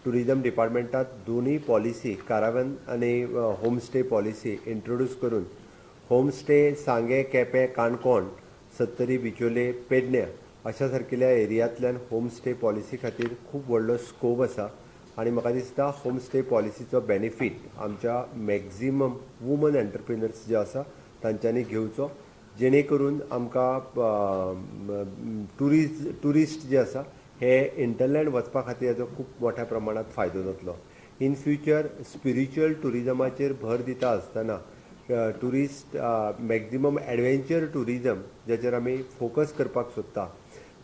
Tourism डिपार्टमेंटात दोन्ही policy कारावॅन आणि homestay policy introduce करून होमस्टे सांगे केपें काणकोण सत्तरी बिचोले पेडण्या अशा सारकिल्या एरियांतल्यान होमस्टे पॉलिसी खातीर खूब व्हडलो स्कोप आसा आणि म्हाका दिसता होमस्टे पॉलिसीचो बेनिफीट आमच्या मॅक्झिमम वुमन एंटरप्रिनर्स जे आसा तांच्यांनी घेवचो जेणे करून आमकां टुरिस्ट जे आसा हे इंटरलँड वचपा खातीर हाजो खूब मोठ्या प्रमाणात फायदो जातलो. इन फ्युचर स्पिरिच्युअल टुरिजमाचेर भर दिता आसतना टुरिस्ट मॅक्झिमम एडवेंचर टुरिजम जाचेर आमी फोकस करपाक सोदता.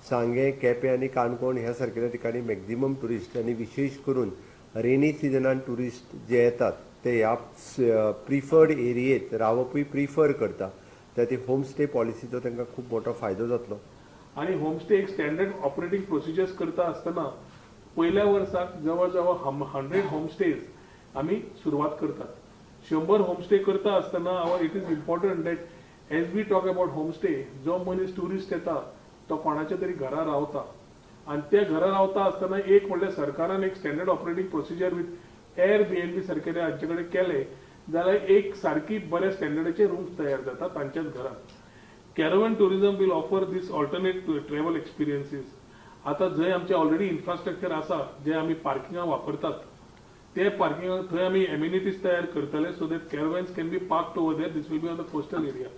सांगे केपें आनी काणकोण ह्या सारकेल्या ठिकाणी मॅक्झिमम टुरिस्ट आनी विशेश करून रेनी सिजनान टुरिस्ट जे येतात ते ह्या प्रिफर्ड एरियेत रावपूय प्रिफर करता. त्या ती होमस्टे पॉलिसीचो तांकां खूब मोठो फायदो जातलो. आणि होमस्टे एक स्टँडर्ड ऑपरेटिंग प्रोसिजर्स करता असताना पहिल्या वर्साक जवळ जवळ 100 होमस्टेज आम्ही सुरुवात करतात. 100 होमस्टे करता असताना it is important that as we talk about homestay जो मनीस टुरिस्ट येता तो कोणाच्या तरी घरा रावता आणि त्या घरा रावता असताना एक म्हणल्यार सरकारान एक standard operating procedure with Airbnb सारकेले हांचे कडेन केले जाल्यार एक सारकी बऱ्या स्टँडर्डाचे रूम्स तयार जाता तांच्याच घरात. Caravan tourism will offer this alternate travel experiences. आता जंय आमचे ऑलरेडी इन्फ्रास्ट्रक्चर आसा जे आमी पार्किंगां वापरतात ते पार्किंगाक थंय आमी एम्युनिटीज तयार करतले so that caravans can be parked over there. This will be on the coastal area.